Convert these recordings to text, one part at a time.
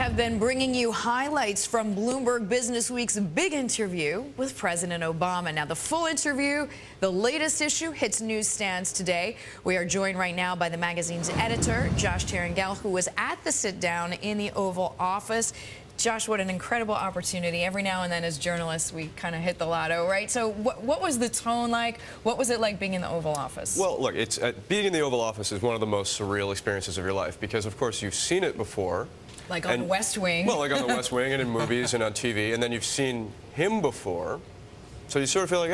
have been bringing you highlights from Bloomberg BusinessWeek's big interview with President Obama. Now, the full interview, the latest issue, hits newsstands today. We are joined right now by the magazine's editor, Josh Tyrangiel, who was at the sit-down in the Oval Office. Josh, what an incredible opportunity. Every now and then as journalists, we kind of hit the lotto, right? So what was the tone like? What was it like being in the Oval Office? Well, look, being in the Oval Office is one of the most surreal experiences of your life because, of course, you've seen it before. Like on the West Wing. Well, like on the West Wing and in movies and on TV, and then you've seen him before. So you sort of feel like,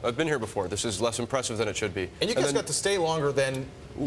I've been here before. This is less impressive than it should be. And you guys got to stay longer than...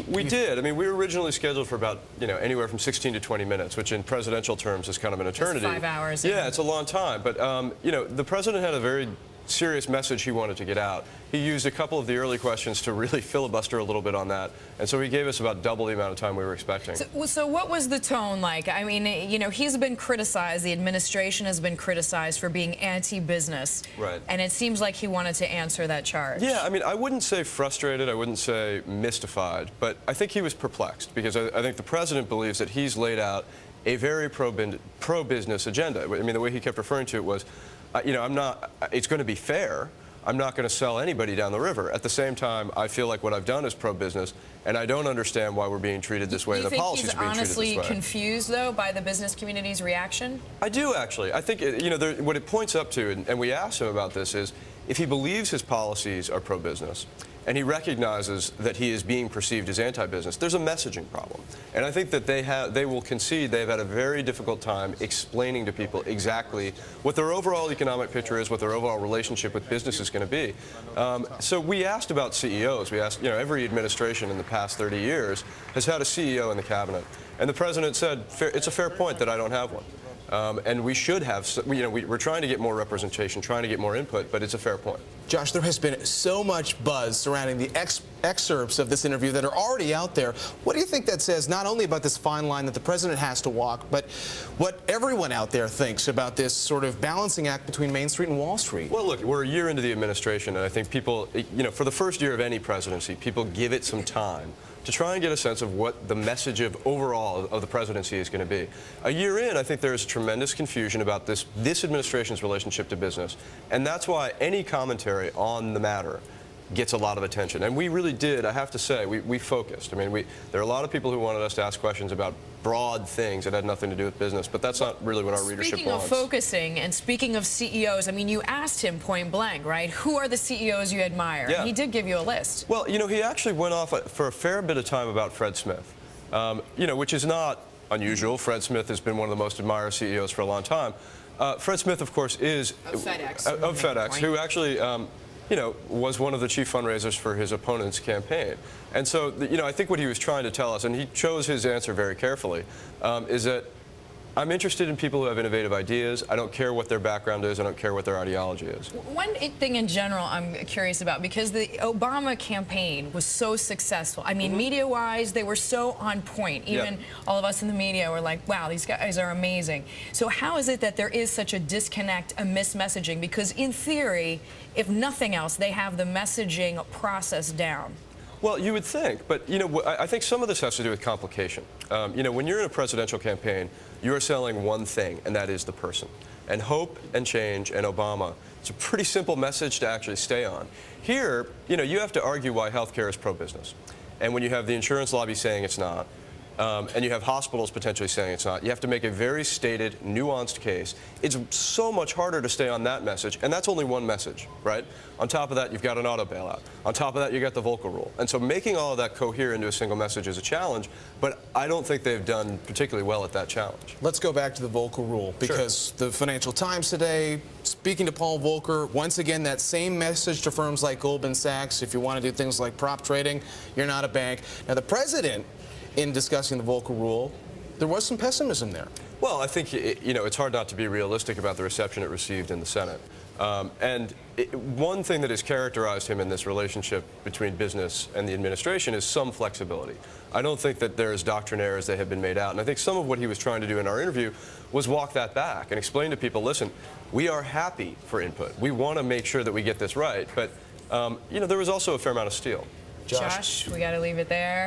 We did. I mean, we were originally scheduled for about, anywhere from 16 to 20 minutes, which in presidential terms is kind of an eternity. It's 5 hours. Yeah, it's a long time. But, the president had a very serious message he wanted to get out. He used a couple of the early questions to really filibuster a little bit on that. And so he gave us about double the amount of time we were expecting. So what was the tone like? I mean, he's been criticized. The administration has been criticized for being anti-business. Right. And it seems like he wanted to answer that charge. Yeah, I mean, I wouldn't say frustrated. I wouldn't say mystified. But I think he was perplexed because I think the president believes that he's laid out a very pro-business agenda. I mean, the way he kept referring to it was, it's going to be fair. I'm not going to sell anybody down the river. At the same time, I feel like what I've done is pro-business, and I don't understand why we're being treated this way. The policies are being treated this way. Do you think he's honestly confused, though, by the business community's reaction? I do, actually. I think, what it points up to, and we asked him about this, is if he believes his policies are pro-business, and he recognizes that he is being perceived as anti-business, there's a messaging problem. And I think that they will concede they've had a very difficult time explaining to people exactly what their overall economic picture is, what their overall relationship with business is going to be. So we asked about CEOs. We asked, every administration in the past 30 years has had a CEO in the cabinet. And the president said, it's a fair point that I don't have one. And we should have, we're trying to get more representation, trying to get more input, but it's a fair point. Josh, there has been so much buzz surrounding the excerpts of this interview that are already out there. What do you think that says not only about this fine line that the president has to walk, but what everyone out there thinks about this sort of balancing act between Main Street and Wall Street? Well, look, we're a year into the administration, and I think people, for the first year of any presidency, people give it some time to try and get a sense of what the message of overall of the presidency is going to be. A year in, I think there is tremendous confusion about this administration's relationship to business, and that's why any commentary on the matter gets a lot of attention. And we really did, I have to say, we focused. I mean, there are a lot of people who wanted us to ask questions about broad things that had nothing to do with business, but that's not really what our readership wants. Speaking of focusing and speaking of CEOs, I mean, you asked him point blank, right? Who are the CEOs you admire? Yeah. And he did give you a list. Well, he actually went off for a fair bit of time about Fred Smith, which is not unusual. Fred Smith has been one of the most admired CEOs for a long time. Fred Smith, of course, is of FedEx, who actually was one of the chief fundraisers for his opponent's campaign. And so, I think what he was trying to tell us, and he chose his answer very carefully, is that I'm interested in people who have innovative ideas. I don't care what their background is. I don't care what their ideology is. One thing in general I'm curious about, because the Obama campaign was so successful. I mean, media-wise, they were so on point. Even all of us in the media were like, wow, these guys are amazing. So how is it that there is such a disconnect, a mismessaging? Because in theory, if nothing else, they have the messaging process down. Well, you would think, but I think some of this has to do with complication. When you're in a presidential campaign, you're selling one thing, and that is the person. And hope and change and Obama, it's a pretty simple message to actually stay on. Here, you have to argue why health care is pro-business. And when you have the insurance lobby saying it's not, and you have hospitals potentially saying it's not, you have to make a very stated, nuanced case. It's so much harder to stay on that message, and that's only one message, right? On top of that, you've got an auto bailout. On top of that, you got the Volcker Rule. And so making all of that cohere into a single message is a challenge, but I don't think they've done particularly well at that challenge. Let's go back to the Volcker Rule, because the Financial Times today, speaking to Paul Volcker, once again, that same message to firms like Goldman Sachs, if you want to do things like prop trading, you're not a bank. Now, the president, in discussing the Volcker Rule, there was some pessimism there. Well, I think, it's hard not to be realistic about the reception it received in the Senate. One thing that has characterized him in this relationship between business and the administration is some flexibility. I don't think that they're as doctrinaire as they have been made out. And I think some of what he was trying to do in our interview was walk that back and explain to people, listen, we are happy for input. We want to make sure that we get this right. But, there was also a fair amount of steel. Josh, we got to leave it there.